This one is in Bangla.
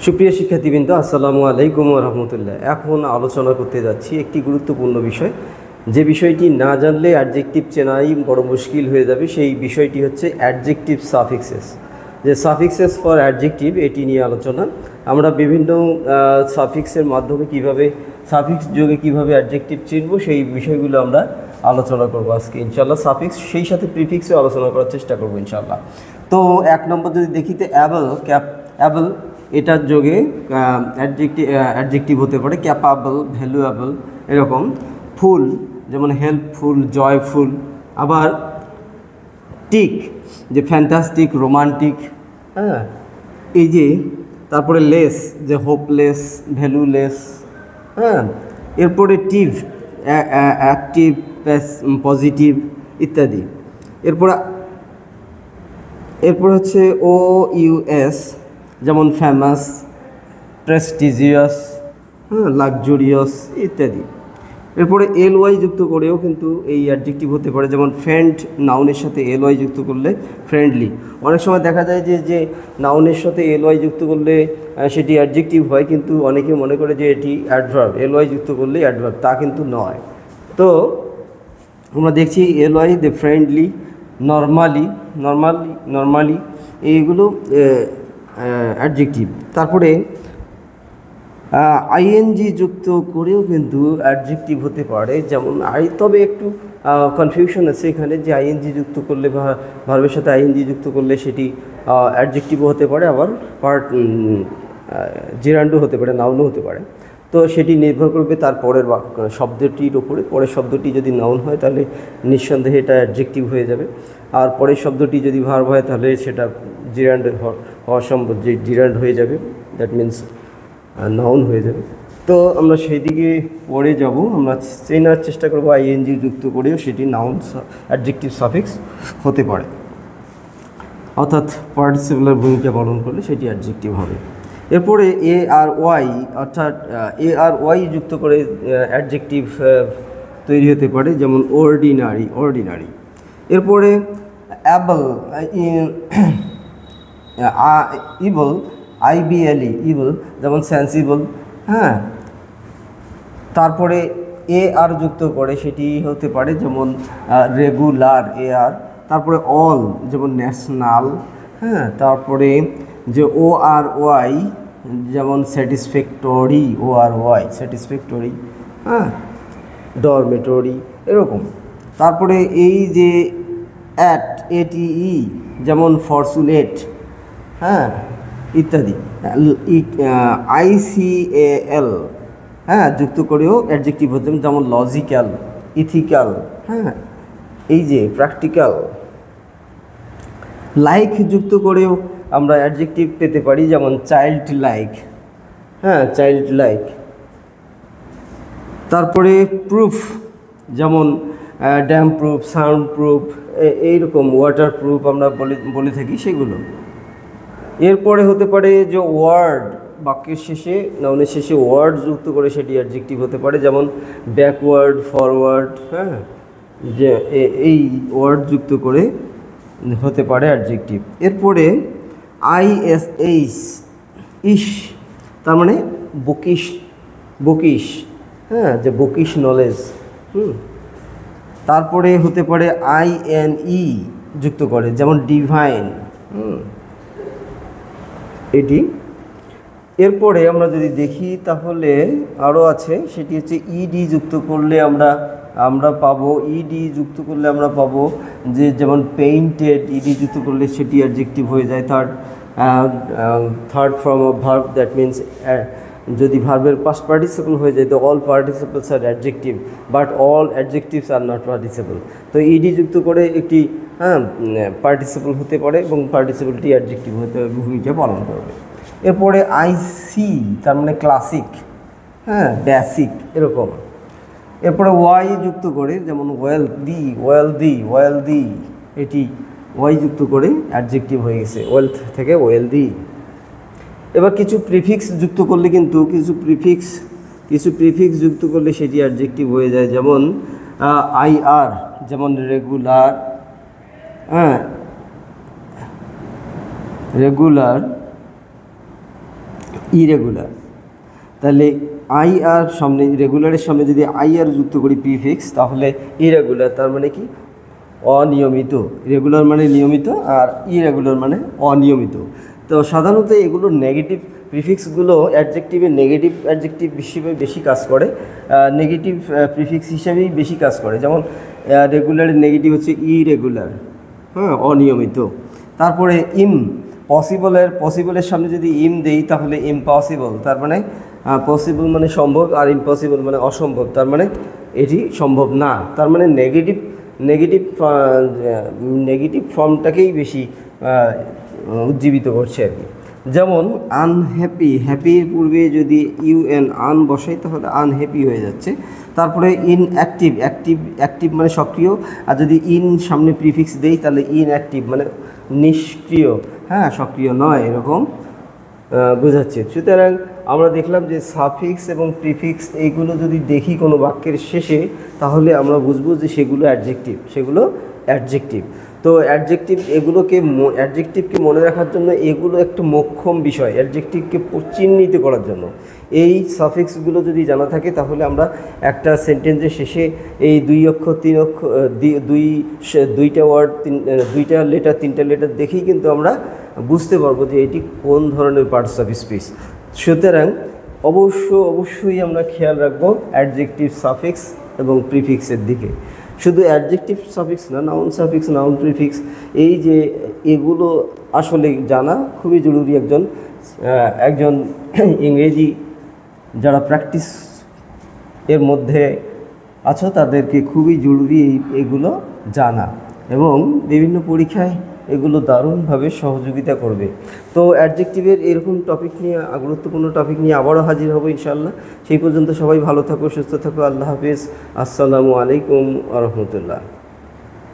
সুপ্রিয় শিক্ষার্থীবৃন্দ, আসসালামু আলাইকুম ওয়া রাহমাতুল্লাহ। এখন আলোচনা করতে যাচ্ছি একটি গুরুত্বপূর্ণ বিষয়, যে বিষয়টি না জানলে অ্যাডজেক্টিভ চেনাই বড় মুশকিল হয়ে যাবে। সেই বিষয়টি হচ্ছে অ্যাডজেক্টিভ সাফিক্সেস। যে সাফিক্সেস ফর অ্যাডজেক্টিভ, এটি নিয়ে আলোচনা। আমরা বিভিন্ন সাফিক্সের মাধ্যমে কিভাবে সাফিক্স যোগে কিভাবে অ্যাডজেক্টিভ চিনব, সেই বিষয়গুলো আমরা আলোচনা করবো আজকে ইনশাআল্লাহ। সাফিক্স সেই সাথে প্রিফিক্সও আলোচনা করার চেষ্টা করবো ইনশাআল্লাহ। তো এক নম্বর যদি দেখিতে অ্যাবল এটার যোগে অ্যাডজেক্টিভ হতে পারে ক্যাপাবল, ভ্যালুয়েবল, এরকম। ফুল যেমন হেল্পফুল, জয়ফুল। আবার টিক যে ফ্যান্টাস্টিক, রোমান্টিক, হ্যাঁ। এই যে তারপরে লেস যে হোপলেস, ভ্যালুলেস, হ্যাঁ। এরপরে টিভ অ্যাক্টিভ, পজিটিভ ইত্যাদি। এরপর হচ্ছে ও ইউএস যেমন ফেমাস, প্রেস্টিজিয়াস, হ্যাঁ, লাক্সুরিয়াস ইত্যাদি। এরপরে এল ওয়াই যুক্ত করেও কিন্তু এই অ্যাডজেক্টিভ হতে পারে, যেমন ফ্রেন্ড নাউনের সাথে এল ওয়াই যুক্ত করলে ফ্রেন্ডলি। অনেক সময় দেখা যায় যে নাউনের সাথে এল ওয়াই যুক্ত করলে সেটি অ্যাডজেক্টিভ হয়, কিন্তু অনেকে মনে করে যে এটি অ্যাডভার্ব, এল ওয়াই যুক্ত করলেই অ্যাডভার্ব, তা কিন্তু নয়। তো আমরা দেখছি L Y the friendly, normally এইগুলো অ্যাডজেক্টিভ। তারপরে আইএনজি যুক্ত করেও কিন্তু অ্যাডজেক্টিভ হতে পারে, যেমন তবে একটু কনফিউশন আছে এখানে, যে আইএনজি যুক্ত করলে বা ভার্বের সাথে আইএনজি যুক্ত করলে সেটি অ্যাডজেক্টিভও হতে পারে, আবার জেরান্ডও হতে পারে, নাউনও হতে পারে। তো সেটি নির্ভর করবে তার পরের শব্দটির ওপরে। পরের শব্দটি যদি নাউন হয় তাহলে নিঃসন্দেহে এটা অ্যাডজেক্টিভ হয়ে যাবে, আর পরের শব্দটি যদি ভার্ব হয় তাহলে সেটা জিরান্ড হওয়া সম্ভব, যে জিরান্ড হয়ে যাবে, দ্যাট মিনস নাউন হয়ে যাবে। তো আমরা সেই দিকে পরে যাব, আমরা চেনার চেষ্টা করবো আইএনজি যুক্ত করেও সেটি নাউন অ্যাডজেক্টিভ সাফিক্স হতে পারে, অর্থাৎ পার্টিসিপেলের ভূমিকা পালন করলে সেটি অ্যাডজেক্টিভ হবে। এরপরে এ আর ওয়াই, অর্থাৎ এ আর ওয়াই যুক্ত করে অ্যাডজেক্টিভ তৈরি হতে পারে, যেমন অর্ডিনারি। এরপরে অ্যাবল, ইবল, IBLE ইবল, যেমন সেন্সিবল, হ্যাঁ। তারপরে এ আর যুক্ত করে সেটি হতে পারে, যেমন রেগুলার, এ আর। তারপরে অল যেমন ন্যাশনাল, হ্যাঁ। তারপরে যে ও আর ওয়াই যেমন স্যাটিসফ্যাক্টরি, ও আর ওয়াই স্যাটিসফ্যাক্টরি, হ্যাঁ, ডরমেটরি, এরকম। তারপরে এই যে ATE যেমন ফরচুনেট, হ্যাঁ, ইত্যাদি। ICAL, হ্যাঁ, যুক্ত করেও অ্যাডজেক্টিভ হতে, যেমন লজিক্যাল, ইথিক্যাল, হ্যাঁ, এই যে প্র্যাকটিক্যাল। লাইক যুক্ত করেও আমরা অ্যাডজেক্টিভ পেতে পারি, যেমন চাইল্ড লাইক, হ্যাঁ, চাইল্ড লাইক। তারপরে প্রুফ যেমন ড্যাম প্রুফ, সাউন্ড প্রুফ, এইরকম ওয়াটার প্রুফ আমরা বলে থাকি সেগুলো। এরপরে হতে পারে যে ওয়ার্ড, বাক্যের শেষে নাউনের শেষে ওয়ার্ড যুক্ত করে সেটি অ্যাডজেক্টিভ হতে পারে, যেমন ব্যাকওয়ার্ড, ফরওয়ার্ড, হ্যাঁ, যে এই ওয়ার্ড যুক্ত করে হতে পারে অ্যাডজেক্টিভ। এরপরে ইশ, তার মানে বুকিশ, হ্যাঁ, যে বুকিশ নলেজ। তারপরে হতে পারে INE যুক্ত করে, যেমন ডিভাইন, এটি। এরপরে আমরা যদি দেখি তাহলে আরও আছে, সেটি হচ্ছে ইডি যুক্ত করলে আমরা পাবো, ইডি যুক্ত করলে আমরা পাবো যে যেমন পেইন্টেড, ইডি যুক্ত করলে সেটি অ্যাডজেক্টিভ হয়ে যায়। Third form of verb, that means যদি ভার্বের পাস্ট পার্টিসিপল হয়ে যায় তো all participles are adjective, but all adjectives are not participle. তো ইডি যুক্ত করে একটি পার্টিসিপল হতে পারে এবং পার্টিসিপলটি অ্যাডজেক্টিভ হতে ভূমিকা পালন করবে। এরপরে IC, তার মানে ক্লাসিক, হ্যাঁ, বেসিক, এরকম। এরপরে ওয়াই যুক্ত করে, যেমন ওয়েলদি, এটি ওয়াই যুক্ত করে অ্যাডজেক্টিভ হয়ে গেছে, ওয়েলথ থেকে ওয়েলদি। এবার কিছু প্রিফিক্স যুক্ত করলে কিন্তু কিছু প্রিফিক্স যুক্ত করলে সেটি অ্যাডজেক্টিভ হয়ে যায়, যেমন IR যেমন রেগুলার, হ্যাঁ, রেগুলার। ইরেগুলার। তাহলে আই আর সামনে, রেগুলারের সামনে যদি আই আর যুক্ত করি প্রিফিক্স, তাহলে ইরেগুলার তার মানে কি অনিয়মিত। রেগুলার মানে নিয়মিত আর ইরেগুলার মানে অনিয়মিত। তো সাধারণত এগুলো নেগেটিভ প্রিফিক্সগুলো অ্যাডজেক্টিভে নেগেটিভ অ্যাডজেক্টিভ হিসেবে বেশি কাজ করে, নেগেটিভ প্রিফিক্স হিসেবেই বেশি কাজ করে। যেমন রেগুলারের নেগেটিভ হচ্ছে ইরেগুলার, হ্যাঁ, অনিয়মিত। তারপরে পসিবলের সামনে যদি ইম দেই তাহলে ইম্পসিবল, তার মানে পসিবল মানে সম্ভব আর ইম্পসিবল মানে অসম্ভব, তার মানে এটি সম্ভব না। তার মানে নেগেটিভ ফর্মটাকেই বেশি উজ্জীবিত করছে আর কি। যেমন আনহ্যাপি, হ্যাপির পূর্বে যদি আন বসাই তাহলে আনহ্যাপি হয়ে যাচ্ছে। তারপরে অ্যাক্টিভ মানে সক্রিয়, আর যদি সামনে প্রিফিক্স দেই তাহলে ইনঅ্যাক্টিভ মানে নিষ্ক্রিয়, হ্যাঁ, সক্রিয় নয়, এরকম বোঝাচ্ছে। সুতরাং আমরা দেখলাম যে সাফিক্স এবং প্রিফিক্স এইগুলো যদি দেখি কোনো বাক্যের শেষে, তাহলে আমরা বুঝবো যে সেগুলো অ্যাডজেক্টিভ। তো অ্যাডজেক্টিভকে মনে রাখার জন্য এগুলো একটু মোক্ষম বিষয়, অ্যাডজেক্টিভকে চিহ্নিত করার জন্য। এই সাফিক্সগুলো যদি জানা থাকে তাহলে আমরা একটা সেন্টেন্সের শেষে এই 2 অক্ষর 3 অক্ষর দুইটা ওয়ার্ড, দুইটা লেটার, 3টা লেটার দেখেই কিন্তু আমরা বুঝতে পারবো যে এটি কোন ধরনের পার্টস অফ স্পিচ। সুতরাং অবশ্যই আমরা খেয়াল রাখবো অ্যাডজেক্টিভ সাফিক্স এবং প্রিফিক্সের দিকে। শুধু অ্যাডজেক্টিভ সাফিক্স না, নাউন সাফিক্স, নাউন প্রিফিক্স, এই যে এগুলো আসলে জানা খুবই জরুরি। একজন ইংরেজি যারা প্র্যাকটিস এর মধ্যে আছো তাদেরকে খুবই জরুরি এগুলো জানা, এবং বিভিন্ন পরীক্ষায় এগুলো দারুণভাবে সহযোগিতা করবে। তো অ্যাডজেক্টিভের এরকম টপিক নিয়ে, গুরুত্বপূর্ণ টপিক নিয়ে আবারও হাজির হব ইনশাআল্লাহ। সেই পর্যন্ত সবাই ভালো থাকো, সুস্থ থাকো। আল্লাহ হাফিজ। আসসালামু আলাইকুম ওয়া রাহমাতুল্লাহ।